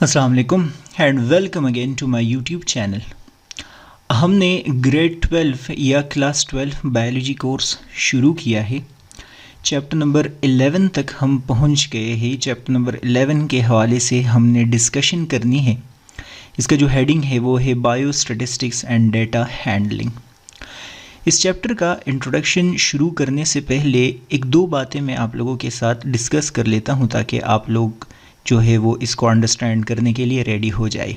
अस्सलाम वालेकुम and welcome again to my YouTube channel. हमने ग्रेड 12 या क्लास 12 बायोलॉजी कोर्स शुरू किया है। चैप्टर नंबर 11 तक हम पहुंच गए हैं। चैप्टर नंबर 11 के हवाले से हमने डिस्कशन करनी है। इसका जो हेडिंग है वो है bio statistics and data handling. इस चैप्टर का इंट्रोडक्शन शुरू करने से पहले एक दो बातें मैं आप लोगों के साथ डिस्कस कर लेता हूं ताकि आप लोग जो है वो इसको अंडरस्टैंड करने के लिए रेडी हो जाए।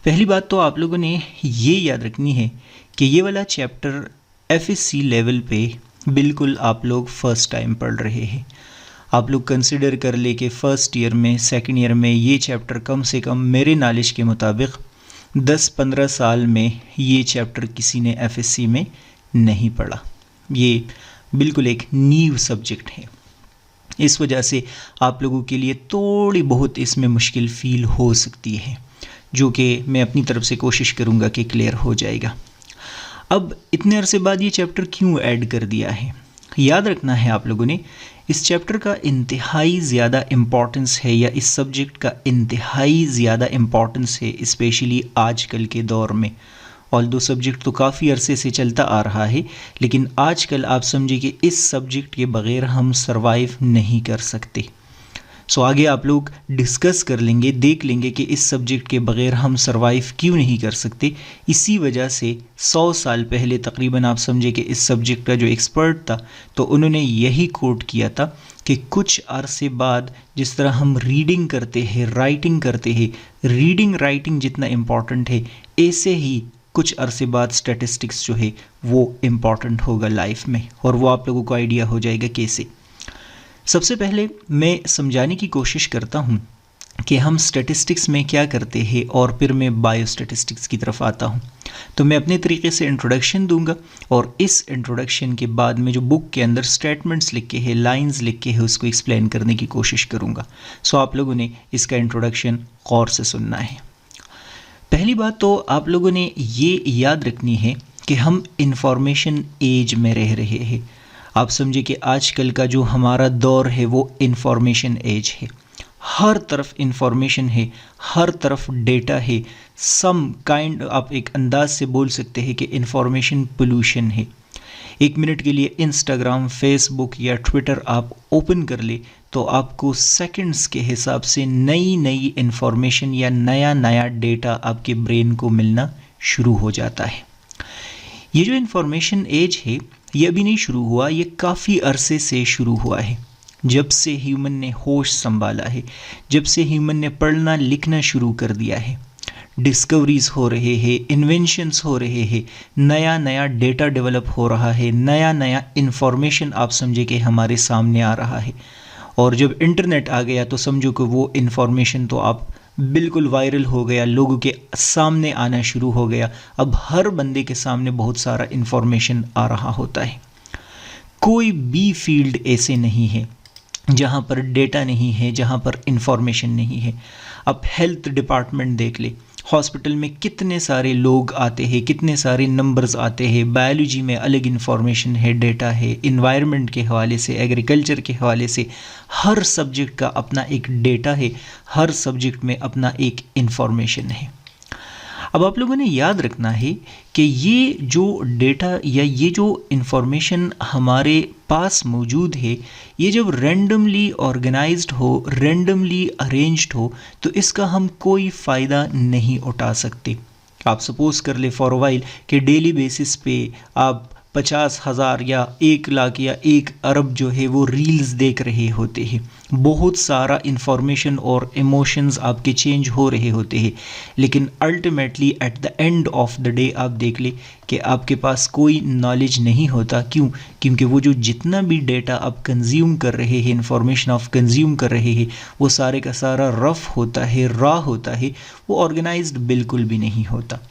पहली बात तो आप लोगों ने ये याद रखनी है कि ये वाला चैप्टर एफएससी लेवल पे बिल्कुल आप लोग फर्स्ट टाइम पढ़ रहे हैं। आप लोग कंसिडर कर ले कि फ़र्स्ट ईयर में सेकंड ईयर में ये चैप्टर कम से कम मेरे नॉलेज के मुताबिक 10-15 साल में ये चैप्टर किसी ने एफएससी में नहीं पढ़ा। ये बिल्कुल एक नीव सब्जेक्ट है। इस वजह से आप लोगों के लिए थोड़ी बहुत इसमें मुश्किल फ़ील हो सकती है, जो कि मैं अपनी तरफ से कोशिश करूँगा कि क्लियर हो जाएगा। अब इतने अरसे बाद ये चैप्टर क्यों ऐड कर दिया है, याद रखना है आप लोगों ने। इस चैप्टर का इंतहाई ज़्यादा इम्पॉर्टेंस है या इस सब्जेक्ट का इंतहाई ज़्यादा इम्पॉर्टेंस है, स्पेशली आजकल के दौर में। ऑल दो सब्जेक्ट तो काफ़ी अरसे से चलता आ रहा है, लेकिन आजकल आप समझिए कि इस सब्जेक्ट के बग़ैर हम सरवाइव नहीं कर सकते। सो आगे आप लोग डिस्कस कर लेंगे, देख लेंगे कि इस सब्जेक्ट के बग़ैर हम सरवाइव क्यों नहीं कर सकते। इसी वजह से 100 साल पहले तकरीबन आप समझे कि इस सब्जेक्ट का जो एक्सपर्ट था तो उन्होंने यही कोट किया था कि कुछ अरसे बाद जिस तरह हम रीडिंग करते हैं, राइटिंग करते हैं, रीडिंग राइटिंग जितना इम्पॉर्टेंट है, ऐसे ही कुछ अरसे बाद स्टैटिस्टिक्स जो है वो इम्पॉर्टेंट होगा लाइफ में। और वो आप लोगों को आइडिया हो जाएगा कैसे। सबसे पहले मैं समझाने की कोशिश करता हूँ कि हम स्टैटिस्टिक्स में क्या करते हैं और फिर मैं बायो स्टैटिस्टिक्स की तरफ आता हूँ। तो मैं अपने तरीके से इंट्रोडक्शन दूंगा और इस इंट्रोडक्शन के बाद में जो बुक के अंदर स्टेटमेंट्स लिख के है, लाइंस लिख के है, उसको एक्सप्लेन करने की कोशिश करूँगा। सो आप लोगों ने इसका इंट्रोडक्शन गौर से सुनना है। पहली बात तो आप लोगों ने ये याद रखनी है कि हम इंफॉर्मेशन एज में रह रहे हैं। आप समझे कि आजकल का जो हमारा दौर है वो इंफॉर्मेशन एज है। हर तरफ इंफॉर्मेशन है, हर तरफ डेटा है। सम काइंड आप एक अंदाज से बोल सकते हैं कि इंफॉर्मेशन पोल्यूशन है। एक मिनट के लिए इंस्टाग्राम, फेसबुक या ट्विटर आप ओपन कर ले तो आपको सेकंड्स के हिसाब से नई नई इंफॉर्मेशन या नया नया डेटा आपके ब्रेन को मिलना शुरू हो जाता है। ये जो इंफॉर्मेशन एज है ये अभी नहीं शुरू हुआ, ये काफ़ी अरसे से शुरू हुआ है। जब से ह्यूमन ने होश संभाला है, जब से ह्यूमन ने पढ़ना लिखना शुरू कर दिया है, डिस्कवरीज हो रहे हैं, इन्वेंशंस हो रहे हैं, नया नया डेटा डेवलप हो रहा है, नया नया इंफॉर्मेशन आप समझे कि हमारे सामने आ रहा है। और जब इंटरनेट आ गया तो समझो कि वो इंफॉर्मेशन तो आप बिल्कुल वायरल हो गया, लोगों के सामने आना शुरू हो गया। अब हर बंदे के सामने बहुत सारा इंफॉर्मेशन आ रहा होता है। कोई भी फील्ड ऐसे नहीं है जहाँ पर डेटा नहीं है, जहाँ पर इंफॉर्मेशन नहीं है। अब हेल्थ डिपार्टमेंट देख ले, हॉस्पिटल में कितने सारे लोग आते हैं, कितने सारे नंबर्स आते हैं। बायोलॉजी में अलग इंफॉर्मेशन है, डेटा है। इन्वायरमेंट के हवाले से, एग्रीकल्चर के हवाले से, हर सब्जेक्ट का अपना एक डेटा है, हर सब्जेक्ट में अपना एक इंफॉर्मेशन है। अब आप लोगों ने याद रखना है कि ये जो डेटा या ये जो इंफॉर्मेशन हमारे पास मौजूद है, ये जब रैंडमली ऑर्गेनाइज्ड हो, रैंडमली अरेंज्ड हो, तो इसका हम कोई फ़ायदा नहीं उठा सकते। आप सपोज़ कर ले फॉर वाइल कि डेली बेसिस पे आप 50,000 या 1 लाख या 1 अरब जो है वो रील्स देख रहे होते हैं। बहुत सारा इंफॉर्मेशन और इमोशंस आपके चेंज हो रहे होते हैं, लेकिन ultimately at the end of the day आप देख ले कि आपके पास कोई नॉलेज नहीं होता। क्यों? क्योंकि वो जो जितना भी डेटा आप कंज्यूम कर रहे हैं, इंफॉर्मेशन आप कंज्यूम कर रहे हैं, वो सारे का सारा रफ होता है, रॉ होता है, वो ऑर्गेनाइज्ड बिल्कुल भी नहीं होता।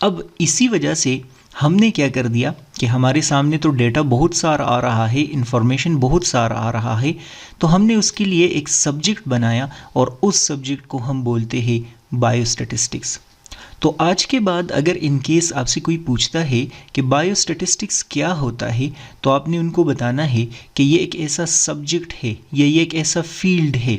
अब इसी वजह से हमने क्या कर दिया कि हमारे सामने तो डेटा बहुत सारा आ रहा है, इंफॉर्मेशन बहुत सारा आ रहा है, तो हमने उसके लिए एक सब्जेक्ट बनाया और उस सब्जेक्ट को हम बोलते हैं बायोस्टैटिस्टिक्स। तो आज के बाद अगर इन केस आपसे कोई पूछता है कि बायोस्टैटिस्टिक्स क्या होता है, तो आपने उनको बताना है कि ये एक ऐसा सब्जेक्ट है या ये एक ऐसा फील्ड है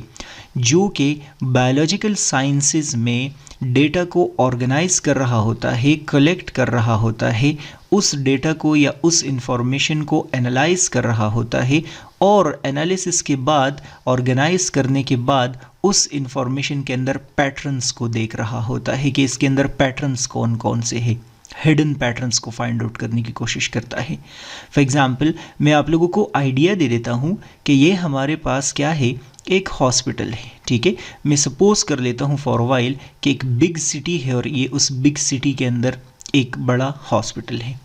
जो कि बायोलॉजिकल साइंसेज में डेटा को ऑर्गेनाइज कर रहा होता है, कलेक्ट कर रहा होता है, उस डेटा को या उस इंफॉर्मेशन को एनालाइज कर रहा होता है और एनालिसिस के बाद, ऑर्गेनाइज करने के बाद उस इंफॉर्मेशन के अंदर पैटर्न्स को देख रहा होता है कि इसके अंदर पैटर्न्स कौन कौन से हैं, हिडन पैटर्न्स को फाइंड आउट करने की कोशिश करता है। फॉर एग्जांपल मैं आप लोगों को आइडिया दे देता हूँ कि ये हमारे पास क्या है, एक हॉस्पिटल है, ठीक है। मैं सपोज कर लेता हूँ फॉर वाइल कि एक बिग सिटी है और ये उस बिग सिटी के अंदर एक बड़ा हॉस्पिटल है।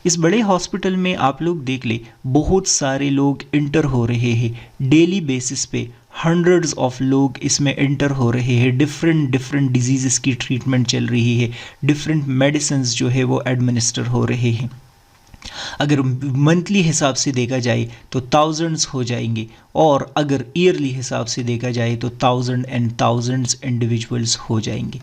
इस बड़े हॉस्पिटल में आप लोग देख ले, बहुत सारे लोग इंटर हो रहे हैं डेली बेसिस पे, हंड्रेड्स ऑफ लोग इसमें इंटर हो रहे हैं, डिफरेंट डिजीज़ की ट्रीटमेंट चल रही है, डिफरेंट मेडिसिन जो है वो एडमिनिस्टर हो रहे हैं। अगर मंथली हिसाब से देखा जाए तो थाउजेंड्स हो जाएंगे और अगर ईयरली हिसाब से देखा जाए तो थाउजेंड एंड थाउजेंड्स इंडिविजुअल्स हो जाएंगे।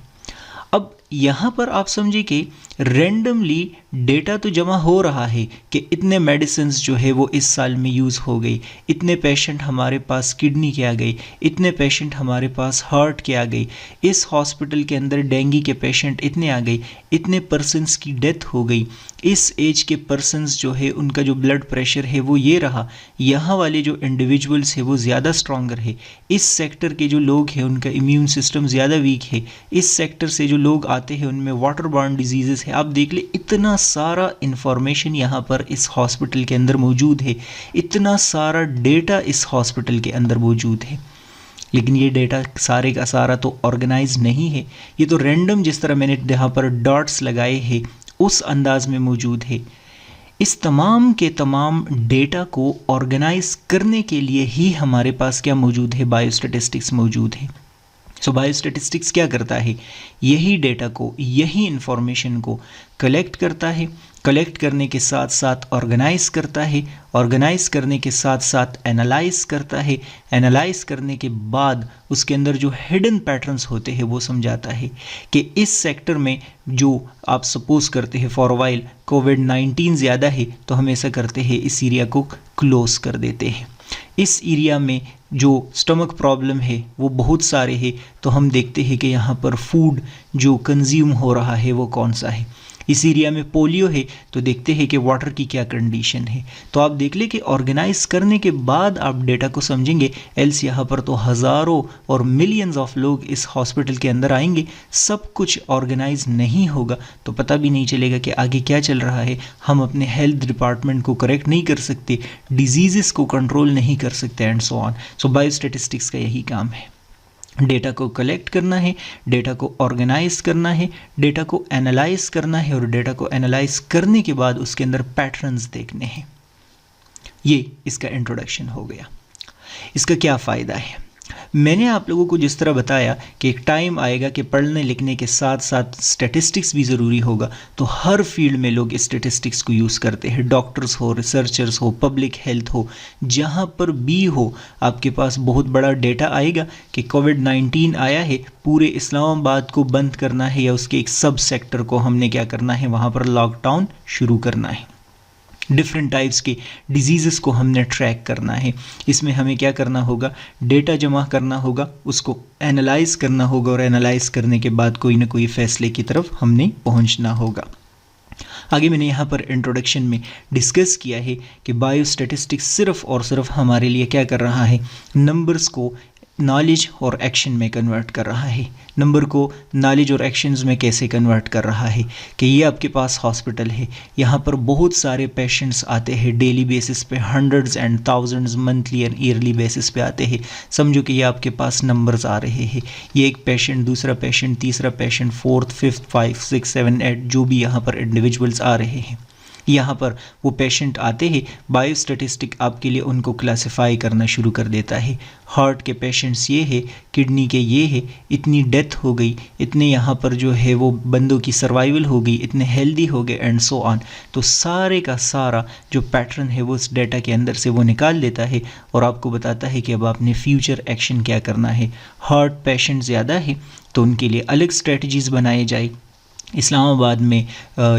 अब यहाँ पर आप समझिए कि रैंडमली डेटा तो जमा हो रहा है कि इतने मेडिसिन्स जो है वो इस साल में यूज़ हो गई, इतने पेशेंट हमारे पास किडनी के आ गए, इतने पेशेंट हमारे पास हार्ट के आ गए, इस हॉस्पिटल के अंदर डेंगू के पेशेंट इतने आ गए, इतने पर्सनस की डेथ हो गई, इस एज के पर्सनस जो है उनका जो ब्लड प्रेशर है वो ये रहा, यहाँ वाले जो इंडिविजुअल्स है वो ज़्यादा स्ट्रॉन्गर है, इस सेक्टर के जो लोग हैं उनका इम्यून सिस्टम ज़्यादा वीक है, इस सेक्टर से जो लोग आते हैं उनमें वाटर बॉर्न डिजीज़ है। आप देख ले, इतना सारा इंफॉर्मेशन यहाँ पर इस हॉस्पिटल के अंदर मौजूद है, इतना सारा डेटा इस हॉस्पिटल के अंदर मौजूद है। लेकिन ये डेटा सारे का सारा तो ऑर्गेनाइज नहीं है, ये तो रैंडम, जिस तरह मैंने यहाँ पर डॉट्स लगाए हैं उस अंदाज में मौजूद है। इस तमाम के तमाम डेटा को ऑर्गेनाइज करने के लिए ही हमारे पास क्या मौजूद है, बायोस्टैटिस्टिक्स मौजूद है। सो बायोस्टैटिस्टिक्स क्या करता है, यही डेटा को, यही इंफॉर्मेशन को कलेक्ट करता है, कलेक्ट करने के साथ साथ ऑर्गेनाइज करता है, ऑर्गेनाइज करने के साथ साथ एनालाइज करता है, एनालाइज करने के बाद उसके अंदर जो हिडन पैटर्न्स होते हैं वो समझाता है कि इस सेक्टर में जो आप सपोज करते हैं फॉर वाइल कोविड-19 ज़्यादा है तो हम ऐसा करते हैं इस एरिया को क्लोज कर देते हैं। इस एरिया में जो स्टमक प्रॉब्लम है वो बहुत सारे हैं तो हम देखते हैं कि यहाँ पर फूड जो कंज्यूम हो रहा है वो कौन सा है। इस एरिया में पोलियो है तो देखते हैं कि वाटर की क्या कंडीशन है। तो आप देख ले कि ऑर्गेनाइज करने के बाद आप डेटा को समझेंगे, एल्स यहाँ पर तो हज़ारों और मिलियंस ऑफ लोग इस हॉस्पिटल के अंदर आएंगे, सब कुछ ऑर्गेनाइज नहीं होगा तो पता भी नहीं चलेगा कि आगे क्या चल रहा है। हम अपने हेल्थ डिपार्टमेंट को करेक्ट नहीं कर सकते, डिजीज़ को कंट्रोल नहीं कर सकते and so on. So biostatistics का यही काम है, डेटा को कलेक्ट करना है, डेटा को ऑर्गेनाइज करना है, डेटा को एनालाइज करना है और डेटा को एनालाइज करने के बाद उसके अंदर पैटर्न्स देखने हैं। ये इसका इंट्रोडक्शन हो गया। इसका क्या फ़ायदा है, मैंने आप लोगों को जिस तरह बताया कि एक टाइम आएगा कि पढ़ने लिखने के साथ साथ स्टैटिस्टिक्स भी ज़रूरी होगा, तो हर फील्ड में लोग स्टैटिस्टिक्स को यूज़ करते हैं, डॉक्टर्स हो, रिसर्चर्स हो, पब्लिक हेल्थ हो, जहाँ पर भी हो आपके पास बहुत बड़ा डेटा आएगा कि कोविड-19 आया है, पूरे इस्लामाबाद को बंद करना है या उसके एक सब सेक्टर को हमने क्या करना है, वहाँ पर लॉकडाउन शुरू करना है। डिफरेंट टाइप्स के डिजीज़ को हमने ट्रैक करना है। इसमें हमें क्या करना होगा, डेटा जमा करना होगा, उसको एनालाइज करना होगा और एनालाइज करने के बाद कोई ना कोई फैसले की तरफ हमने पहुंचना होगा। आगे मैंने यहाँ पर इंट्रोडक्शन में डिस्कस किया है कि बायोस्टैटिस्टिक्स सिर्फ और सिर्फ हमारे लिए क्या कर रहा है, नंबर्स को नॉलेज और एक्शन में कन्वर्ट कर रहा है। नंबर को नॉलेज और एक्शंस में कैसे कन्वर्ट कर रहा है कि ये आपके पास हॉस्पिटल है, यहाँ पर बहुत सारे पेशेंट्स आते हैं डेली बेसिस पे, hundreds and thousands monthly and yearly basis पे आते हैं। समझो कि ये आपके पास नंबर्स आ रहे हैं, ये एक पेशेंट, दूसरा पेशेंट, तीसरा पेशेंट, फोर्थ, फिफ्थ, 5, 6, 7, 8 जो भी यहाँ पर इंडिविजुअल्स आ रहे हैं, यहाँ पर वो पेशेंट आते हैं। बायोस्टैटिस्टिक आपके लिए उनको क्लासिफाई करना शुरू कर देता है। हार्ट के पेशेंट्स ये है, किडनी के ये है, इतनी डेथ हो गई, इतने यहाँ पर जो है वो बंदों की सर्वाइवल हो गई, इतने हेल्दी हो गए एंड सो ऑन। तो सारे का सारा जो पैटर्न है वो उस डेटा के अंदर से वो निकाल लेता है और आपको बताता है कि अब आपने फ्यूचर एक्शन क्या करना है। हार्ट पेशेंट ज़्यादा है तो उनके लिए अलग स्ट्रेटजीज़ बनाए जाए, इस्लामाबाद में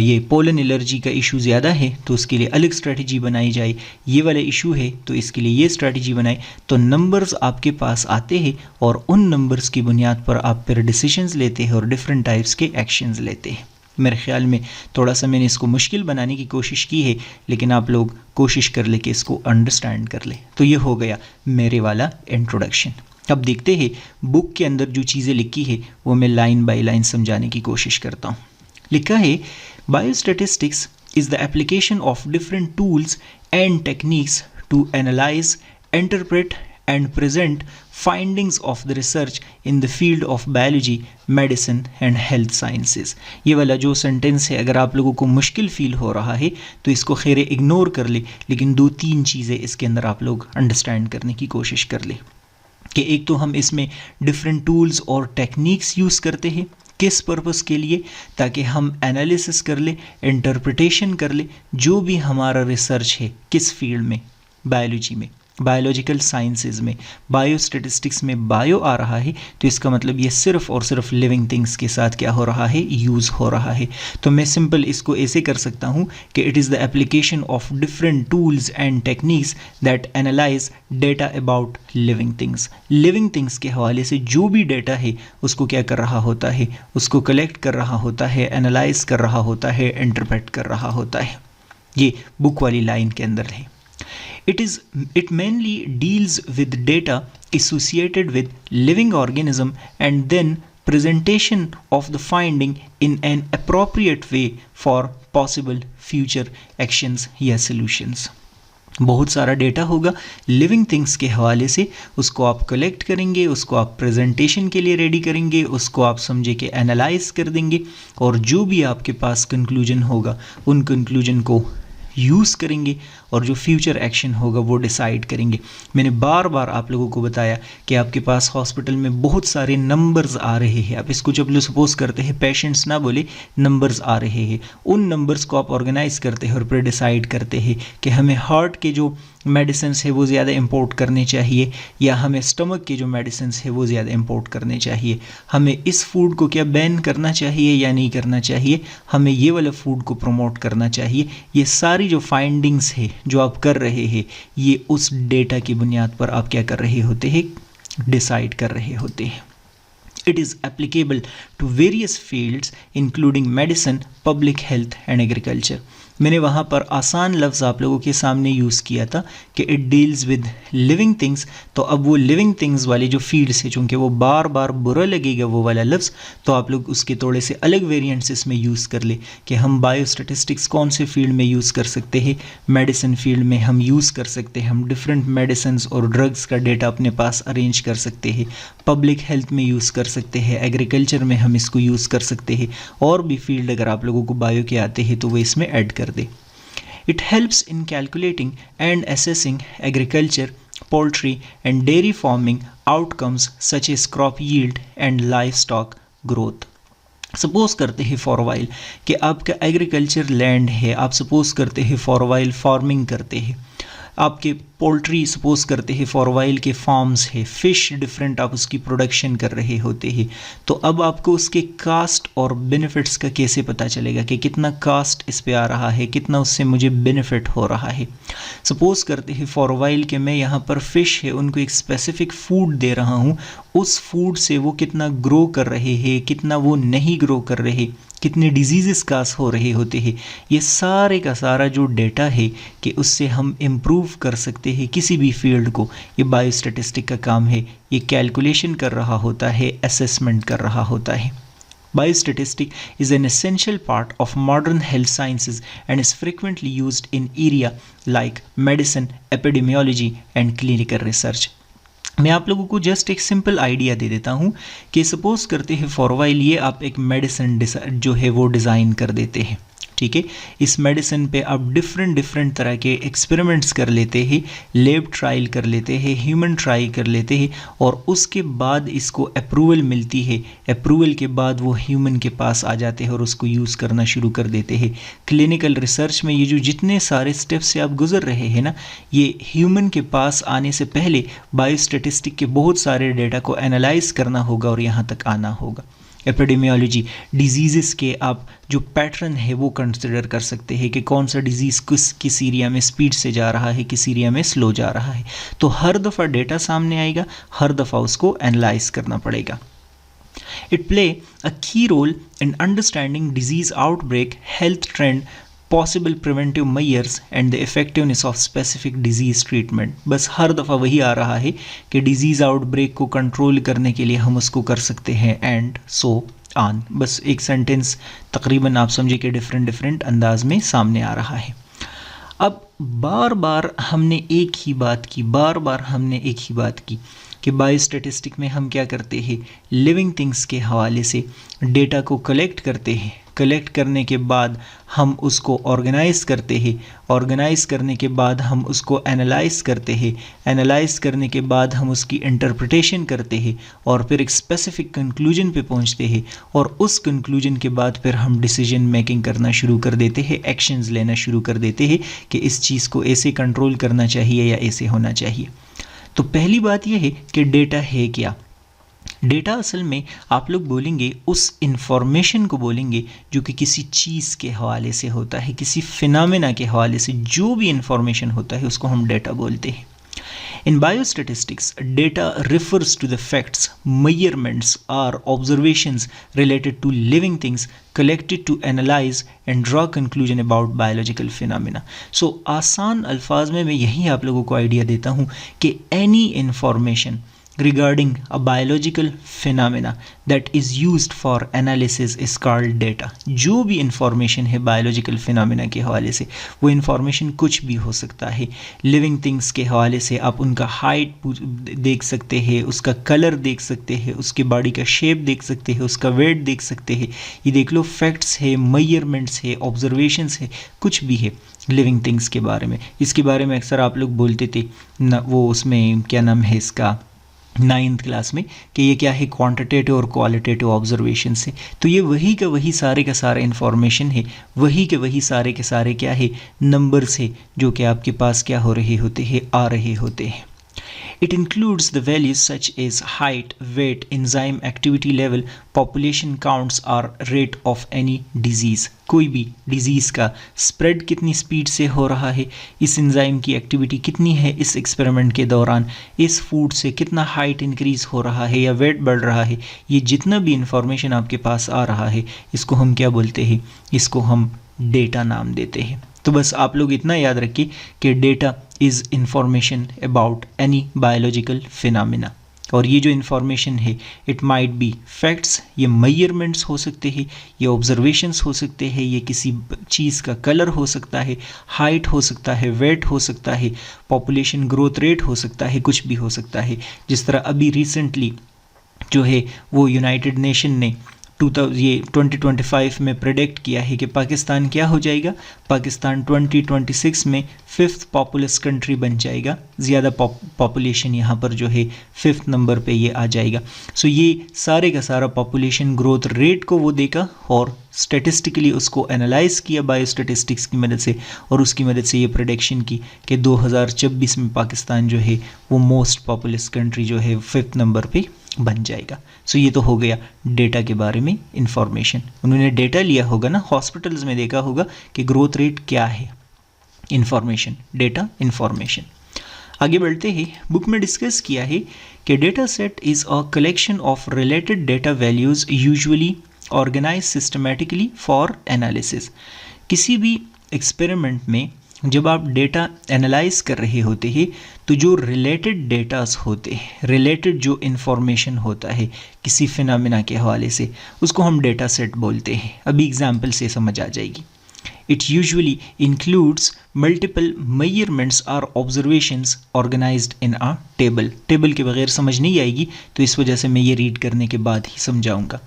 ये पोलन एलर्जी का इशू ज़्यादा है तो उसके लिए अलग स्ट्रेटजी बनाई जाए, ये वाला इशू है तो इसके लिए ये स्ट्रेटजी बनाए। तो नंबर्स आपके पास आते हैं और उन नंबर्स की बुनियाद पर आप फिर डिसीजंस लेते हैं और डिफरेंट टाइप्स के एक्शंस लेते हैं। मेरे ख्याल में थोड़ा सा मैंने इसको मुश्किल बनाने की कोशिश की है, लेकिन आप लोग कोशिश कर ले कि इसको अंडरस्टैंड कर ले। तो ये हो गया मेरे वाला इंट्रोडक्शन। अब देखते हैं बुक के अंदर जो चीज़ें लिखी है वो मैं लाइन बाय लाइन समझाने की कोशिश करता हूँ। लिखा है, biostatistics is the application of different tools and techniques to analyse, interpret and present findings of the research in the field of biology, medicine and health sciences। ये वाला जो सेंटेंस है अगर आप लोगों को मुश्किल फील हो रहा है तो इसको खैर इग्नोर कर ले, लेकिन 2-3 चीज़ें इसके अंदर आप लोग अंडरस्टैंड करने की कोशिश कर ले कि एक तो हम इसमें डिफरेंट टूल्स और टेक्निक्स यूज़ करते हैं। किस पर्पस के लिए? ताकि हम एनालिसिस कर ले, इंटरप्रिटेशन कर ले जो भी हमारा रिसर्च है किस फील्ड में, बायोलॉजी में, बायोलॉजिकल साइंसेज में, बायोस्टैटिस्टिक्स में बायो आ रहा है तो इसका मतलब ये सिर्फ और सिर्फ लिविंग थिंग्स के साथ क्या हो रहा है, यूज़ हो रहा है। तो मैं सिंपल इसको ऐसे कर सकता हूँ कि it is the application of different tools and techniques that analyse data about living things. Living things के हवाले से जो भी डेटा है उसको क्या कर रहा होता है, उसको कलेक्ट कर रहा होता है, एनालाइज कर रहा होता है, इंटरप्रेट कर रहा होता है। ये बुक वाली लाइन के अंदर है। It mainly deals with data associated with living organism and then presentation of the finding in an appropriate way for possible future actions या solutions। बहुत सारा डेटा होगा लिविंग थिंग्स के हवाले से, उसको आप कलेक्ट करेंगे, उसको आप प्रेजेंटेशन के लिए रेडी करेंगे, उसको आप समझे कि एनालाइज कर देंगे और जो भी आपके पास कंक्लूजन होगा उन कंक्लूजन को यूज़ करेंगे और जो फ्यूचर एक्शन होगा वो डिसाइड करेंगे। मैंने बार बार आप लोगों को बताया कि आपके पास हॉस्पिटल में बहुत सारे नंबर्स आ रहे हैं। आप इसको जब सपोज करते हैं, पेशेंट्स ना बोले, नंबर्स आ रहे हैं, उन नंबर्स को आप ऑर्गेनाइज करते हैं और फिर डिसाइड करते हैं कि हमें हार्ट के जो मेडिसिन है वो ज़्यादा इंपोर्ट करने चाहिए या हमें स्टमक के जो मेडिसिन है वो ज़्यादा इंपोर्ट करने चाहिए, हमें इस फूड को क्या बैन करना चाहिए या नहीं करना चाहिए, हमें ये वाला फूड को प्रमोट करना चाहिए। ये सारी जो फाइंडिंग्स है जो आप कर रहे हैं ये उस डेटा की बुनियाद पर आप क्या कर रहे होते हैं, डिसाइड कर रहे होते हैं। It is applicable to various fields including medicine, public health and agriculture। मैंने वहाँ पर आसान लफ्ज़ आप लोगों के सामने यूज़ किया था कि it deals with living things. तो अब वो लिविंग थिंग्स वाले जो फील्ड्स है, चूँकि वो बार बार बुरा लगेगा वो वाला लफ्ज़, तो आप लोग उसके थोड़े से अलग वेरिएंट्स इसमें यूज़ कर ले कि हम बायोस्टैटिस्टिक्स कौन से फील्ड में यूज़ कर सकते हैं, मेडिसिन फील्ड में हम यूज़ कर सकते हैं, हम डिफरेंट मेडिसिन और ड्रग्स का डेटा अपने पास अरेंज कर सकते हैं, पब्लिक हेल्थ में यूज़ कर सकते हैं, एग्रीकल्चर में हम इसको यूज़ कर सकते हैं, और भी फील्ड अगर आप लोगों को बायो के आते हैं तो वो इसमें ऐड कर दे। It helps in calculating and assessing agriculture, poultry and dairy farming outcomes such as crop yield and livestock growth। Suppose करते हैं फॉर वाइल कि आपका एग्रीकल्चर लैंड है, आप सपोज करते हैं फॉर वाइल फार्मिंग करते हैं, आपके पोल्ट्री सपोज करते हैं फॉर वाइल के फार्म्स है, फ़िश डिफरेंट आप उसकी प्रोडक्शन कर रहे होते हैं। तो अब आपको उसके कास्ट और बेनिफिट्स का कैसे पता चलेगा कि कितना कास्ट इस पे आ रहा है, कितना उससे मुझे बेनिफिट हो रहा है। सपोज करते हैं फॉर वाइल के मैं यहाँ पर फ़िश है उनको एक स्पेसिफिक फूड दे रहा हूँ, उस फूड से वो कितना ग्रो कर रहे हैं, कितना वो नहीं ग्रो कर रहे, कितने डिजीज़ कास हो रहे होते हैं, ये सारे का सारा जो डेटा है कि उससे हम इम्प्रूव कर सकते हैं किसी भी फील्ड को, ये बायोस्टैटिस्टिक का काम है। ये कैलकुलेशन कर रहा होता है, असेसमेंट कर रहा होता है। Biostatistic is an essential part of modern health sciences and is frequently used in area like medicine, epidemiology and clinical research। मैं आप लोगों को जस्ट एक सिंपल आइडिया दे देता हूँ कि सपोज करते हैं फॉर वाइल ये आप एक मेडिसिन जो है वो डिज़ाइन कर देते हैं, ठीक है। इस मेडिसिन पे आप डिफरेंट तरह के एक्सपेरिमेंट्स कर लेते हैं, लैब ट्रायल कर लेते हैं, ह्यूमन ट्राई कर लेते हैं और उसके बाद इसको अप्रूवल मिलती है। अप्रूवल के बाद वो ह्यूमन के पास आ जाते हैं और उसको यूज़ करना शुरू कर देते हैं। क्लिनिकल रिसर्च में ये जो जितने सारे स्टेप्स से आप गुजर रहे हैं ना, ये ह्यूमन के पास आने से पहले बायोस्टैटिस्टिक के बहुत सारे डेटा को एनालाइज करना होगा और यहाँ तक आना होगा। एपिडेमियोलॉजी, डिजीज़ के आप जो पैटर्न है वो कंसिडर कर सकते हैं कि कौन सा डिजीज़ किस एरिया में स्पीड से जा रहा है, किस एरिया में स्लो जा रहा है। तो हर दफ़ा डेटा सामने आएगा, हर दफ़ा उसको एनालाइज करना पड़ेगा। It play a key role in understanding disease outbreak, health trend, possible preventive measures and the effectiveness of specific disease treatment। बस हर दफ़ा वही आ रहा है कि डिजीज़ आउटब्रेक को कंट्रोल करने के लिए हम उसको कर सकते हैं एंड सो ऑन। बस एक सेंटेंस तकरीबन आप समझे कि डिफरेंट अंदाज में सामने आ रहा है। अब बार बार हमने एक ही बात की कि बायोस्टैटिस्टिक में हम क्या करते हैं, लिविंग थिंग्स के हवाले से डेटा को कलेक्ट करते हैं, कलेक्ट करने के बाद हम उसको ऑर्गेनाइज करते हैं, ऑर्गेनाइज करने के बाद हम उसको एनालाइज करते हैं, एनालाइज करने के बाद हम उसकी इंटरप्रिटेशन करते हैं और फिर एक स्पेसिफिक कंक्लूजन पे पहुंचते हैं और उस कंक्लूजन के बाद फिर हम डिसीजन मेकिंग करना शुरू कर देते हैं, एक्शंस लेना शुरू कर देते हैं कि इस चीज़ को ऐसे कंट्रोल करना चाहिए या ऐसे होना चाहिए। तो पहली बात यह है कि डेटा है क्या। डेटा असल में आप लोग बोलेंगे उस इंफॉर्मेशन को बोलेंगे जो कि किसी चीज़ के हवाले से होता है, किसी फिनोमेना के हवाले से जो भी इंफॉर्मेशन होता है उसको हम डेटा बोलते हैं। In biostatistics, data refers to the facts, measurements or observations related to living things collected to analyze and draw conclusion about biological phenomena. So आसान अल्फाज में मैं यही आप लोगों को आइडिया देता हूँ कि any information regarding a biological phenomena that is used for analysis is called data। जो भी इंफॉर्मेशन है बायोलॉजिकल फिनोमेना के हवाले से, वो इंफॉर्मेशन कुछ भी हो सकता है। लिविंग थिंग्स के हवाले से आप उनका हाइट देख सकते हैं, उसका कलर देख सकते हैं, उसके बॉडी का शेप देख सकते हैं, उसका वेट देख सकते हैं। ये देख लो, फैक्ट्स है, मेजरमेंट्स है, ऑब्जर्वेशंस है, कुछ भी है लिविंग थिंग्स के बारे में। इसके बारे में अक्सर आप लोग बोलते थे ना, वो उसमें क्या नाम है इसका, 9th क्लास में, कि ये क्या है, क्वांटिटेटिव और क्वालिटेटिव ऑब्जर्वेशन से। तो ये वही का वही सारे का सारा इंफॉर्मेशन है, वही के वही सारे के सारे क्या है, नंबर्स है जो कि आपके पास क्या हो रहे होते हैं, आ रहे होते हैं। It includes the values such as height, weight, enzyme activity level, population counts or rate of any disease। कोई भी डिजीज़ का स्प्रेड कितनी स्पीड से हो रहा है, इस एंजाइम की एक्टिविटी कितनी है इस एक्सपेरिमेंट के दौरान, इस फूड से कितना हाइट इंक्रीज़ हो रहा है या वेट बढ़ रहा है, ये जितना भी इंफॉर्मेशन आपके पास आ रहा है इसको हम क्या बोलते हैं, इसको हम डेटा नाम देते हैं। तो बस आप लोग इतना याद रखिए कि data is information about any biological phenomena. और ये जो इंफॉर्मेशन है, इट माइट बी फैक्ट्स, ये मेजरमेंट्स हो सकते हैं, ये ऑब्जर्वेशंस हो सकते हैं, ये किसी चीज़ का कलर हो सकता है, हाइट हो सकता है, वेट हो सकता है, पॉपुलेशन ग्रोथ रेट हो सकता है, कुछ भी हो सकता है। जिस तरह अभी रिसेंटली जो है वो यूनाइटेड नेशन ने 2025 में प्रेडिक्ट किया है कि पाकिस्तान क्या हो जाएगा, पाकिस्तान 2026 में 5th पॉपुलस कंट्री बन जाएगा। ज़्यादा पॉपुलेशन यहाँ पर जो है 5th नंबर पे ये आ जाएगा। सो ये सारे का सारा पॉपुलेशन ग्रोथ रेट को वो देखा और स्टेटिस्टिकली उसको एनालाइज किया बायोस्टैटिस्टिक्स की मदद से, और उसकी मदद से ये प्रेडिक्शन की कि 2026 में पाकिस्तान जो है वो मोस्ट पॉपुलस कंट्री जो है 5th नंबर पे बन जाएगा। सो ये तो हो गया डेटा के बारे में इंफॉर्मेशन। उन्होंने डेटा लिया होगा ना, हॉस्पिटल्स में देखा होगा कि ग्रोथ रेट क्या है, इंफॉर्मेशन, डेटा, इंफॉर्मेशन। आगे बढ़ते ही बुक में डिस्कस किया है कि data set is a collection of related data values usually organise systematically for analysis. किसी भी एक्सपेरिमेंट में जब आप डेटा एनालाइज कर रहे होते हैं तो जो रिलेटेड डेटास होते हैं, रिलेटेड जो इन्फॉर्मेशन होता है किसी फिनोमेना के हवाले से, उसको हम डेटा सेट बोलते हैं। अभी एग्जांपल से समझ आ जाएगी। It usually includes multiple measurements or observations organized in a table। Table के बगैर समझ नहीं आएगी, तो इस वजह से मैं ये रीड करने के बाद ही समझाऊंगा।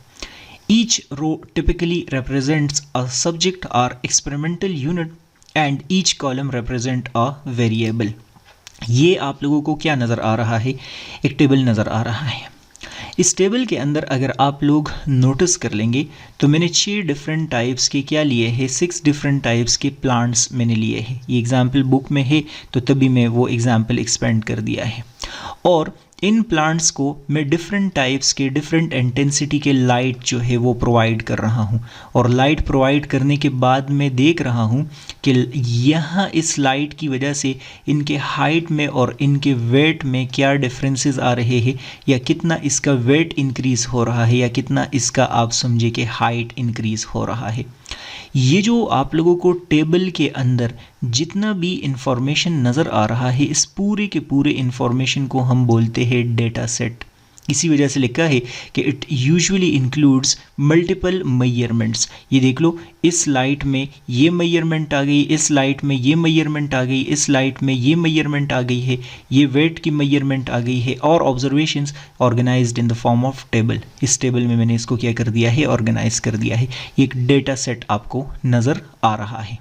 Each row typically represents a subject or experimental unit and each column represent a variable। ये आप लोगों को क्या नज़र आ रहा है, एक टेबल नज़र आ रहा है। इस टेबल के अंदर अगर आप लोग नोटिस कर लेंगे तो मैंने 6 डिफरेंट टाइप्स के क्या लिए हैं, 6 डिफरेंट टाइप्स के प्लांट्स मैंने लिए हैं। ये एग्जाम्पल बुक में है तो तभी मैं वो एग्जाम्पल एक्सपेंड कर दिया है। और इन प्लांट्स को मैं डिफरेंट टाइप्स के डिफरेंट इंटेंसिटी के लाइट जो है वो प्रोवाइड कर रहा हूँ, और लाइट प्रोवाइड करने के बाद मैं देख रहा हूँ कि यहाँ इस लाइट की वजह से इनके हाइट में और इनके वेट में क्या डिफरेंसेस आ रहे हैं, या कितना इसका वेट इंक्रीज़ हो रहा है, या कितना इसका आप समझे कि हाइट इंक्रीज़ हो रहा है। ये जो आप लोगों को टेबल के अंदर जितना भी इंफॉर्मेशन नज़र आ रहा है, इस पूरे के पूरे इंफॉर्मेशन को हम बोलते हैं डेटा सेट। इसी वजह से लिखा है कि it usually includes multiple measurements. ये देख लो, इस लाइट में ये मेजरमेंट आ गई, इस लाइट में ये मेजरमेंट आ गई, इस लाइट में ये मेजरमेंट आ गई है, ये वेट की मेजरमेंट आ गई है, और observations organised in the form of table. इस टेबल में मैंने इसको क्या कर दिया है, ऑर्गेनाइज कर दिया है। ये एक डेटा सेट आपको नज़र आ रहा है।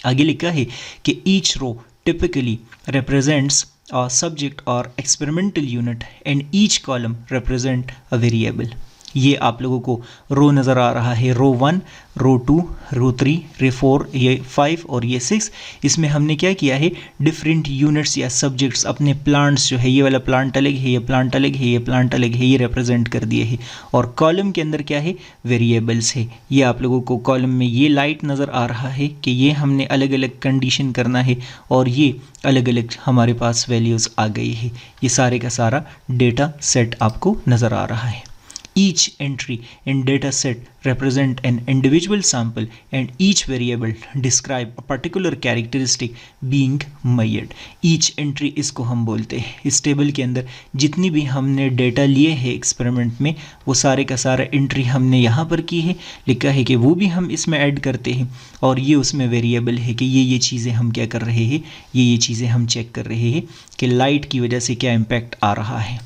आगे लिखा है कि each row typically represents a subject or experimental unit and each column represent a variable। ये आप लोगों को रो नज़र आ रहा है, रो 1, रो 2, रो 3, रो 4, ये 5 और ये 6। इसमें हमने क्या किया है, डिफरेंट यूनिट्स या सब्जेक्ट्स अपने प्लांट्स जो है, ये वाला प्लांट अलग है, ये प्लांट अलग है, ये प्लांट अलग है, ये रिप्रेजेंट कर दिए है। और कॉलम के अंदर क्या है, वेरिएबल्स है। ये आप लोगों को कॉलम में ये लाइट नज़र आ रहा है कि ये हमने अलग अलग कंडीशन करना है, और ये अलग अलग हमारे पास वैल्यूज़ आ गई है। ये सारे का सारा डेटा सेट आपको नज़र आ रहा है। Each entry in data set represent an individual sample and each variable describe a particular characteristic being measured। Each entry इसको हम बोलते हैं, इस टेबल के अंदर जितनी भी हमने डेटा लिए हैं एक्सपेरिमेंट में, वो सारे का सारा एंट्री हमने यहाँ पर की है। लिखा है कि वो भी हम इसमें ऐड करते हैं, और ये उसमें वेरिएबल है कि ये चीज़ें हम क्या कर रहे हैं, ये चीज़ें हम चेक कर रहे हैं कि लाइट की वजह से क्या इम्पैक्ट आ रहा है।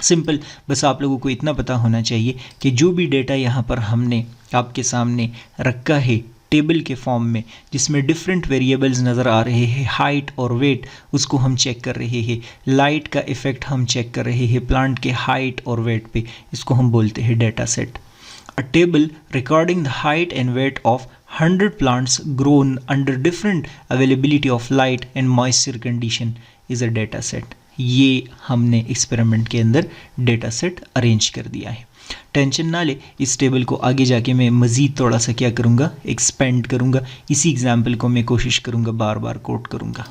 सिंपल, बस आप लोगों को इतना पता होना चाहिए कि जो भी डेटा यहाँ पर हमने आपके सामने रखा है टेबल के फॉर्म में, जिसमें डिफरेंट वेरिएबल्स नज़र आ रहे हैं, हाइट और वेट, उसको हम चेक कर रहे हैं। लाइट का इफ़ेक्ट हम चेक कर रहे हैं प्लांट के हाइट और वेट पे, इसको हम बोलते हैं data set. A table recording the height and weight of 100 plants grown under different availability of light and moisture condition is a data set. ये हमने एक्सपेरिमेंट के अंदर डेटा सेट अरेंज कर दिया है। टेंशन ना ले, इस टेबल को आगे जाके मैं मज़ीद थोड़ा सा क्या करूँगा, एक्सपेंड करूँगा। इसी एग्जाम्पल को मैं कोशिश करूँगा बार बार कोट करूँगा।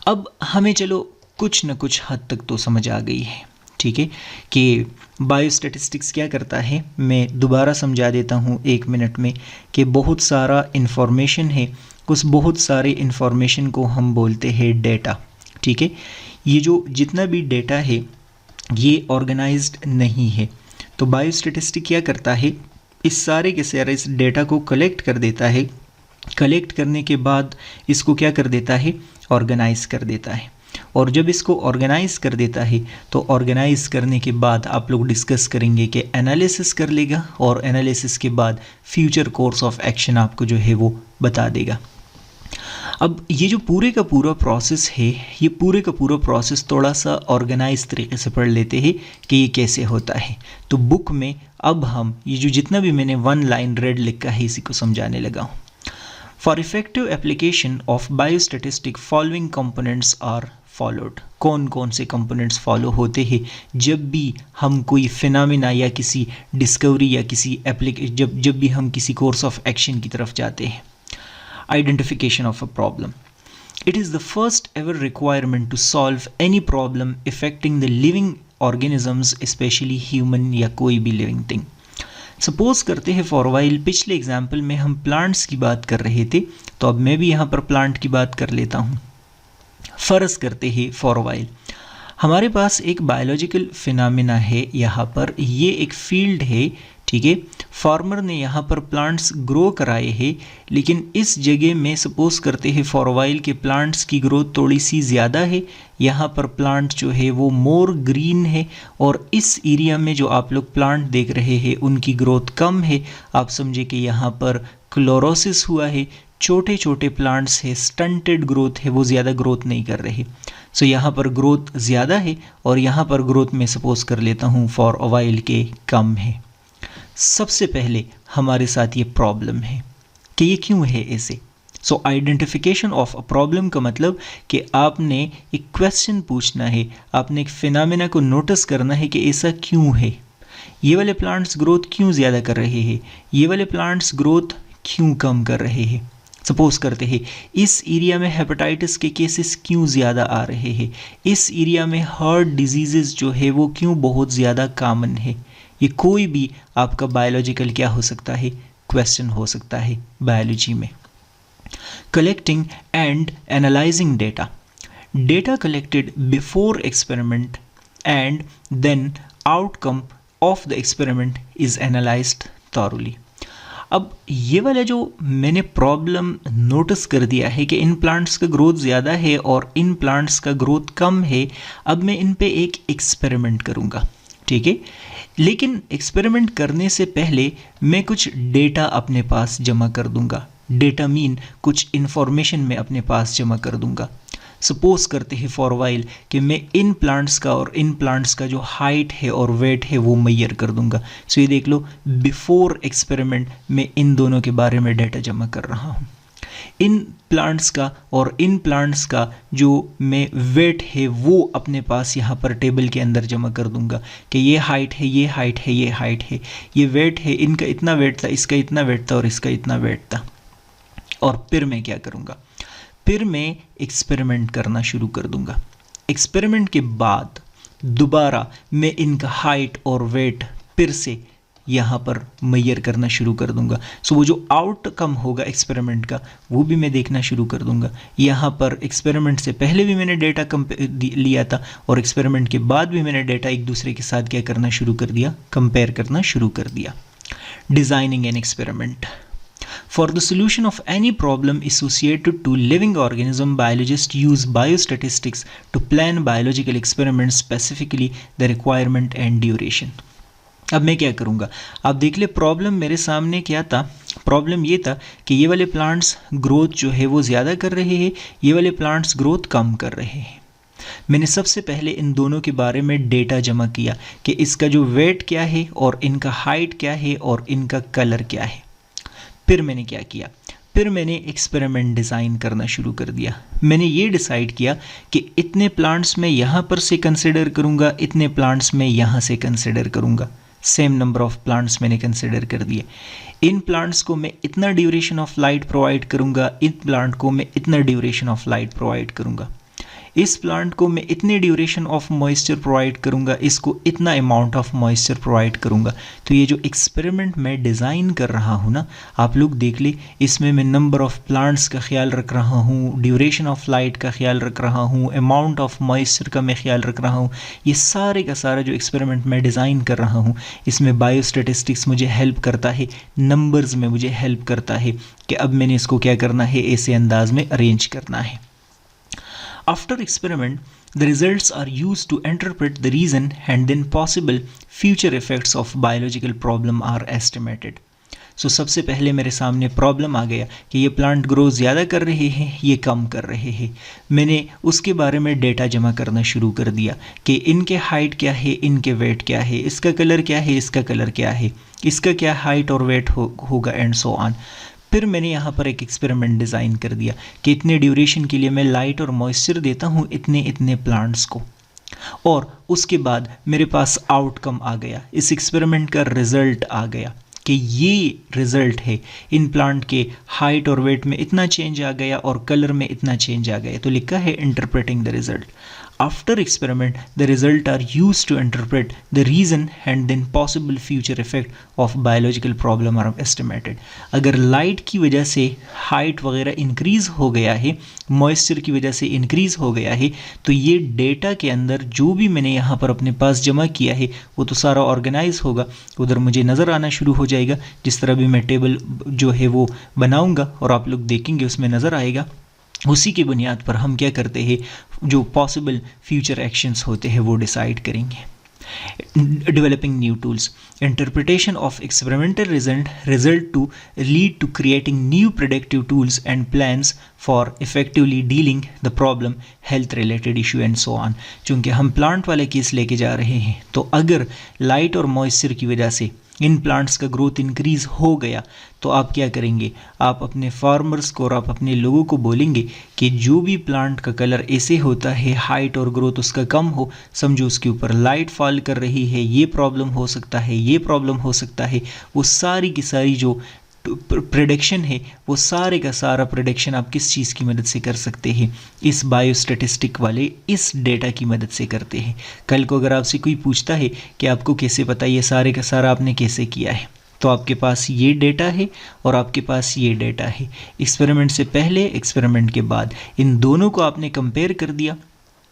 अब हमें चलो कुछ न कुछ हद तक तो समझ आ गई है, ठीक है, कि बायोस्टैटिस्टिक्स क्या करता है। मैं दोबारा समझा देता हूँ 1 मिनट में कि बहुत सारा इन्फॉर्मेशन है, उस बहुत सारे इन्फॉर्मेशन को हम बोलते हैं डेटा, ठीक है। ये जो जितना भी डेटा है ये ऑर्गेनाइज्ड नहीं है, तो बायोस्टैटिस्टिक क्या करता है, इस सारे के सारे इस डेटा को कलेक्ट कर देता है। कलेक्ट करने के बाद इसको क्या कर देता है, ऑर्गेनाइज कर देता है। और जब इसको ऑर्गेनाइज कर देता है तो ऑर्गेनाइज करने के बाद आप लोग डिस्कस करेंगे कि एनालिसिस कर लेगा, और एनालिसिस के बाद फ्यूचर कोर्स ऑफ एक्शन आपको जो है वो बता देगा। अब ये जो पूरे का पूरा प्रोसेस है, ये पूरे का पूरा प्रोसेस थोड़ा सा ऑर्गेनाइज तरीके से पढ़ लेते हैं कि ये कैसे होता है। तो बुक में अब हम ये जो जितना भी मैंने 1 लाइन रेड लिखा है इसी को समझाने लगा हूँ। For effective application of biostatistic following components are followed. कौन कौन से कंपोनेंट्स फॉलो होते हैं जब भी हम कोई फिनोमेना या किसी डिस्कवरी या किसी जब भी हम किसी कोर्स ऑफ एक्शन की तरफ जाते हैं। Identification of a problem. It is the first ever requirement to solve any problem affecting the living organisms, especially human या कोई भी living thing. Suppose करते हैं for a while, पिछले एग्जाम्पल में हम प्लांट्स की बात कर रहे थे, तो अब मैं भी यहाँ पर प्लांट की बात कर लेता हूँ। फ़र्ज़ करते हैं for a while हमारे पास एक बायोलॉजिकल फिनोमेना है, यहाँ पर ये एक फील्ड है, ठीक है। फार्मर ने यहाँ पर प्लांट्स ग्रो कराए हैं, लेकिन इस जगह में सपोज करते हैं फॉर वाइल के प्लांट्स की ग्रोथ थोड़ी सी ज़्यादा है। यहाँ पर प्लांट जो है वो मोर ग्रीन है, और इस एरिया में जो आप लोग प्लांट देख रहे हैं उनकी ग्रोथ कम है। आप समझे कि यहाँ पर क्लोरोसिस हुआ है, छोटे छोटे प्लांट्स है, स्टंटेड ग्रोथ है, वो ज़्यादा ग्रोथ नहीं कर रहे। सो यहाँ पर ग्रोथ ज़्यादा है, और यहाँ पर ग्रोथ में सपोज कर लेता हूँ फॉर अ वाइल के कम है। सबसे पहले हमारे साथ ये प्रॉब्लम है कि ये क्यों है ऐसे। सो आइडेंटिफिकेशन ऑफ अ प्रॉब्लम का मतलब कि आपने एक क्वेश्चन पूछना है, आपने एक फिनोमेना को नोटिस करना है कि ऐसा क्यों है, ये वाले प्लांट्स ग्रोथ क्यों ज़्यादा कर रहे हैं, ये वाले प्लांट्स ग्रोथ क्यों कम कर रहे हैं। सपोज करते हैं इस एरिया में हेपेटाइटिस के केसेस क्यों ज़्यादा आ रहे हैं, इस एरिया में हार्ट डिजीज़ जो है वो क्यों बहुत ज़्यादा कॉमन है। ये कोई भी आपका बायोलॉजिकल क्या हो सकता है, क्वेश्चन हो सकता है बायोलॉजी में। Collecting and analysing data, data collected before experiment and then outcome of the experiment is analysed thoroughly. अब ये वाला जो मैंने प्रॉब्लम नोटिस कर दिया है कि इन प्लांट्स का ग्रोथ ज़्यादा है और इन प्लांट्स का ग्रोथ कम है, अब मैं इन पे एक एक्सपेरिमेंट करूँगा, ठीक है। लेकिन एक्सपेरिमेंट करने से पहले मैं कुछ डेटा अपने पास जमा कर दूँगा। डेटा मीन कुछ इन्फॉर्मेशन मैं अपने पास जमा कर दूँगा। सपोज करते हैं फॉर वाइल कि मैं इन प्लांट्स का और इन प्लांट्स का जो हाइट है और वेट है वो मेजर कर दूंगा। सो ये देख लो, बिफोर एक्सपेरिमेंट मैं इन दोनों के बारे में डेटा जमा कर रहा हूँ। इन प्लांट्स का और इन प्लांट्स का जो मैं वेट है वो अपने पास यहाँ पर टेबल के अंदर जमा कर दूंगा कि ये हाइट है, ये हाइट है, ये हाइट है, ये वेट है, इनका इतना वेट था, इसका इतना वेट था और इसका इतना वेट था। और फिर मैं क्या करूँगा, फिर मैं एक्सपेरिमेंट करना शुरू कर दूंगा। एक्सपेरिमेंट के बाद दोबारा मैं इनका हाइट और वेट फिर से यहाँ पर मेजर करना शुरू कर दूंगा। सो वो जो आउटकम होगा एक्सपेरिमेंट का वो भी मैं देखना शुरू कर दूंगा। यहाँ पर एक्सपेरिमेंट से पहले भी मैंने डेटा लिया था और एक्सपेरिमेंट के बाद भी मैंने डेटा एक दूसरे के साथ क्या करना शुरू कर दिया, कंपेयर करना शुरू कर दिया। Designing an experiment, for the solution of any problem associated to living organism, biologists use biostatistics to plan biological experiments, specifically the requirement and duration. अब मैं क्या करूँगा, आप देख ले प्रॉब्लम मेरे सामने क्या था। प्रॉब्लम ये था कि ये वाले प्लांट्स ग्रोथ जो है वो ज़्यादा कर रहे हैं, ये वाले प्लांट्स ग्रोथ कम कर रहे हैं। मैंने सबसे पहले इन दोनों के बारे में डेटा जमा किया कि इसका जो वेट क्या है और इनका हाइट क्या है और इनका कलर क्या है। फिर मैंने क्या किया, फिर मैंने एक्सपेरिमेंट डिज़ाइन करना शुरू कर दिया। मैंने ये डिसाइड किया कि इतने प्लांट्स मैं यहाँ पर से कंसिडर करूँगा, इतने प्लांट्स मैं यहाँ से कंसिडर करूँगा। सेम नंबर ऑफ प्लांट्स मैंने कंसिडर कर दिए। इन प्लांट्स को मैं इतना ड्यूरेशन ऑफ लाइट प्रोवाइड करूँगा, इन प्लांट को मैं इतना ड्यूरेशन ऑफ लाइट प्रोवाइड करूँगा, इस प्लांट को मैं इतने ड्यूरेशन ऑफ मॉइस्चर प्रोवाइड करूँगा, इसको इतना अमाउंट ऑफ मॉइस्चर प्रोवाइड करूँगा। तो ये जो एक्सपेरिमेंट मैं डिज़ाइन कर रहा हूँ ना, आप लोग देख ले, इसमें मैं नंबर ऑफ प्लांट्स का ख्याल रख रहा हूँ, ड्यूरेशन ऑफ लाइट का ख्याल रख रहा हूँ, अमाउंट ऑफ मॉइस्चर का मैं ख्याल रख रहा हूँ। ये सारे का सारा जो एक्सपेरिमेंट मैं डिज़ाइन कर रहा हूँ, इसमें बायोस्टैटिस्टिक्स मुझे हेल्प करता है, नंबर्स में मुझे हेल्प करता है कि अब मैंने इसको क्या करना है, ऐसे अंदाज में अरेंज करना है। After experiment, the results are used to interpret the reason and then possible future effects of biological problem are estimated. So सबसे पहले मेरे सामने प्रॉब्लम आ गया कि ये प्लांट ग्रो ज़्यादा कर रहे हैं, ये कम कर रहे हैं। मैंने उसके बारे में डेटा जमा करना शुरू कर दिया कि इनके हाइट क्या है, इनके वेट क्या है, इसका कलर क्या है, इसका कलर क्या है, इसका क्या हाइट और वेट होगा एंड सो ऑन। फिर मैंने यहाँ पर एक एक्सपेरिमेंट डिज़ाइन कर दिया कि इतने ड्यूरेशन के लिए मैं लाइट और मॉइस्चर देता हूँ इतने इतने प्लांट्स को, और उसके बाद मेरे पास आउटकम आ गया, इस एक्सपेरिमेंट का रिज़ल्ट आ गया कि ये रिज़ल्ट है, इन प्लांट के हाइट और वेट में इतना चेंज आ गया और कलर में इतना चेंज आ गया। तो लिखा है interpreting the result. After experiment, the result are used to interpret the reason and then possible future effect of biological problem are estimated. अगर लाइट की वजह से हाइट वगैरह इंक्रीज़ हो गया है, मॉइस्चर की वजह से इंक्रीज़ हो गया है, तो ये डेटा के अंदर जो भी मैंने यहाँ पर अपने पास जमा किया है वो तो सारा ऑर्गेनाइज होगा, उधर मुझे नज़र आना शुरू हो जाएगा। जिस तरह भी मैं टेबल जो है वो बनाऊँगा और आप लोग देखेंगे उसमें नज़र आएगा। उसी की बुनियाद पर हम क्या करते हैं, जो पॉसिबल फ्यूचर एक्शंस होते हैं वो डिसाइड करेंगे। Developing new tools, interpretation of experimental result to lead to creating new productive tools and plans for effectively dealing the problem, health related issue and so on. चूँकि हम plant वाले case लेके जा रहे हैं, तो अगर लाइट और मॉइस्चर की वजह से इन प्लांट्स का ग्रोथ इंक्रीज़ हो गया, तो आप क्या करेंगे, आप अपने फार्मर्स को और आप अपने लोगों को बोलेंगे कि जो भी प्लांट का कलर ऐसे होता है, हाइट और ग्रोथ उसका कम हो, समझो उसके ऊपर लाइट फॉल कर रही है, ये प्रॉब्लम हो सकता है, ये प्रॉब्लम हो सकता है, वो सारी की सारी जो प्रेडिक्शन है, वो सारे का सारा प्रेडिक्शन आप किस चीज़ की मदद से कर सकते हैं, इस बायोस्टैटिस्टिक वाले इस डेटा की मदद से करते हैं। कल को अगर आपसे कोई पूछता है कि आपको कैसे पता ये सारे का सारा आपने कैसे किया है, तो आपके पास ये डेटा है और आपके पास ये डेटा है, एक्सपेरिमेंट से पहले एक्सपेरिमेंट के बाद, इन दोनों को आपने कंपेयर कर दिया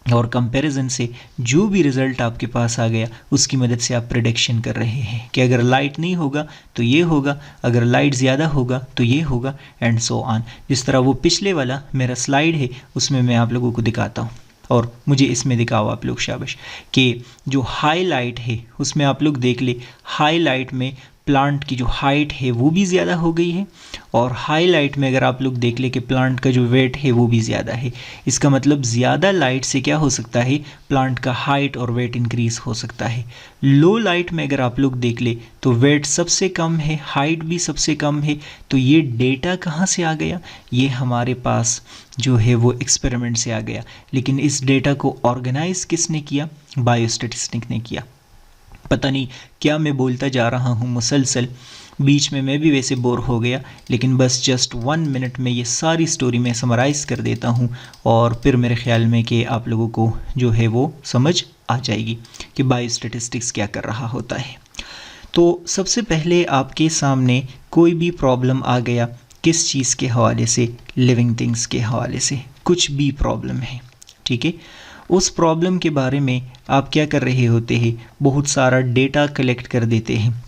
और कंपैरिजन से जो भी रिज़ल्ट आपके पास आ गया उसकी मदद से आप प्रेडिक्शन कर रहे हैं कि अगर लाइट नहीं होगा तो ये होगा, अगर लाइट ज़्यादा होगा तो ये होगा, एंड सो ऑन। जिस तरह वो पिछले वाला मेरा स्लाइड है उसमें मैं आप लोगों को दिखाता हूँ, और मुझे इसमें दिखाओ आप लोग, शाबाश, कि जो हाईलाइट है उसमें आप लोग देख ले, हाईलाइट में प्लांट की जो हाइट है वो भी ज़्यादा हो गई है, और हाईलाइट में अगर आप लोग देख ले कि प्लांट का जो वेट है वो भी ज़्यादा है। इसका मतलब ज़्यादा लाइट से क्या हो सकता है, प्लांट का हाइट और वेट इंक्रीज़ हो सकता है। लो लाइट में अगर आप लोग देख ले तो वेट सबसे कम है, हाइट भी सबसे कम है। तो ये डेटा कहाँ से आ गया, ये हमारे पास जो है वो एक्सपेरिमेंट से आ गया। लेकिन इस डेटा को ऑर्गेनाइज किसने किया, बायोस्टैटिस्टिक ने किया। पता नहीं क्या मैं बोलता जा रहा हूँ मुसलसल, बीच में मैं भी वैसे बोर हो गया, लेकिन बस जस्ट 1 मिनट में ये सारी स्टोरी मैं समराइज़ कर देता हूँ, और फिर मेरे ख्याल में कि आप लोगों को जो है वो समझ आ जाएगी कि बायोस्टैटिस्टिक्स क्या कर रहा होता है। तो सबसे पहले आपके सामने कोई भी प्रॉब्लम आ गया, किस चीज़ के हवाले से, लिविंग थिंग्स के हवाले से, कुछ भी प्रॉब्लम है, ठीक है। उस प्रॉब्लम के बारे में आप क्या कर रहे होते हैं, बहुत सारा डेटा कलेक्ट कर देते हैं।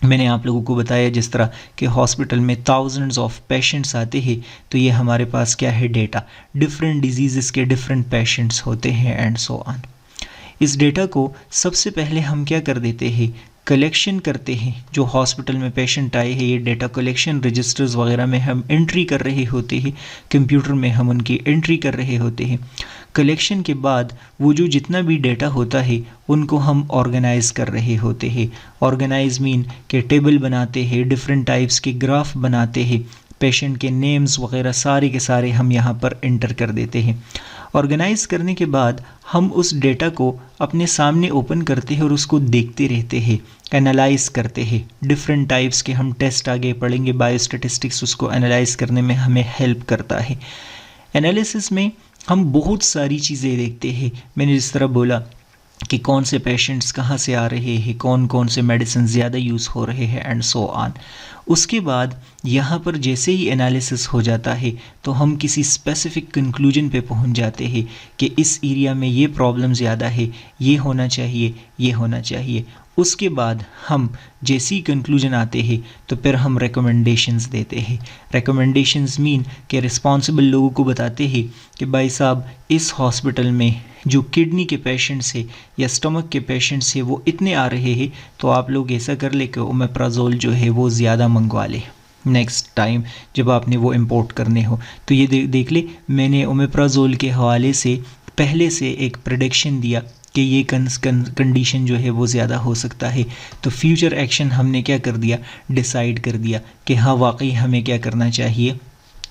मैंने आप लोगों को बताया जिस तरह कि हॉस्पिटल में थाउजेंड्स ऑफ पेशेंट्स आते हैं, तो ये हमारे पास क्या है, डेटा, डिफरेंट डिजीज़ के डिफरेंट पेशेंट्स होते हैं, एंड सो ऑन। इस डेटा को सबसे पहले हम क्या कर देते हैं, कलेक्शन करते हैं। जो हॉस्पिटल में पेशेंट आए हैं, ये डेटा कलेक्शन रजिस्टर्स वगैरह में हम एंट्री कर रहे होते हैं, कंप्यूटर में हम उनकी एंट्री कर रहे होते हैं। कलेक्शन के बाद वो जो जितना भी डेटा होता है उनको हम ऑर्गेनाइज़ कर रहे होते हैं। ऑर्गेनाइज मीन के टेबल बनाते हैं, डिफरेंट टाइप्स के ग्राफ बनाते हैं, पेशेंट के नेम्स वगैरह सारे के सारे हम यहाँ पर एंटर कर देते हैं। ऑर्गेनाइज करने के बाद हम उस डेटा को अपने सामने ओपन करते हैं और उसको देखते रहते हैं, एनालाइज करते हैं। डिफरेंट टाइप्स के हम टेस्ट आगे पढ़ेंगे, बायोस्टैटिस्टिक्स उसको एनालाइज करने में हमें हेल्प करता है। एनालिसिस में हम बहुत सारी चीज़ें देखते हैं। मैंने जिस तरह बोला कि कौन से पेशेंट्स कहाँ से आ रहे हैं, कौन कौन से मेडिसिन ज़्यादा यूज़ हो रहे हैं, एंड सो ऑन। उसके बाद यहाँ पर जैसे ही एनालिसिस हो जाता है तो हम किसी स्पेसिफिक कंक्लूजन पे पहुँच जाते हैं कि इस एरिया में ये प्रॉब्लम ज़्यादा है, ये होना चाहिए, ये होना चाहिए। उसके बाद हम जैसे ही कंक्लूजन आते हैं तो फिर हम रिकमेंडेशंस देते हैं। रिकमेंडेशंस मीन कि रिस्पॉन्सिबल लोगों को बताते हैं कि भाई साहब, इस हॉस्पिटल में जो किडनी के पेशेंट्स है या स्टमक के पेशेंट्स है वो इतने आ रहे हैं, तो आप लोग ऐसा कर ले कि ओमेप्राजोल जो है वो ज़्यादा मंगवा ले नेक्स्ट टाइम जब आपने वो इंपोर्ट करने हो। तो ये देख ले, मैंने ओमेप्राजोल के हवाले से पहले से एक प्रेडिक्शन दिया कि ये कंडीशन जो है वो ज़्यादा हो सकता है। तो फ्यूचर एक्शन हमने क्या कर दिया, डिसाइड कर दिया कि हाँ वाकई हमें क्या करना चाहिए,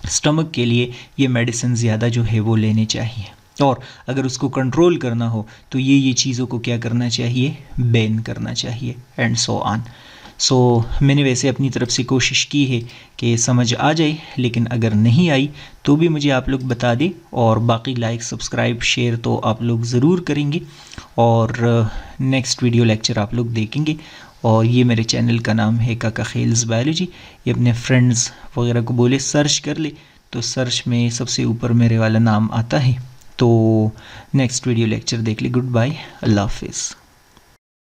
स्टमक के लिए ये मेडिसिन ज़्यादा जो है वो लेने चाहिए, और अगर उसको कंट्रोल करना हो तो ये चीज़ों को क्या करना चाहिए, बैन करना चाहिए, एंड सो ऑन। सो मैंने वैसे अपनी तरफ से कोशिश की है कि समझ आ जाए, लेकिन अगर नहीं आई तो भी मुझे आप लोग बता दें, और बाकी लाइक सब्सक्राइब शेयर तो आप लोग ज़रूर करेंगे, और नेक्स्ट वीडियो लेक्चर आप लोग देखेंगे। और ये मेरे चैनल का नाम है काका खेल्स बायोलॉजी। ये अपने फ्रेंड्स वगैरह को बोले सर्च कर ले, तो सर्च में सबसे ऊपर मेरे वाला नाम आता है। तो नेक्स्ट वीडियो लेक्चर देख ले। गुड बाय, अल्लाह हाफिज़।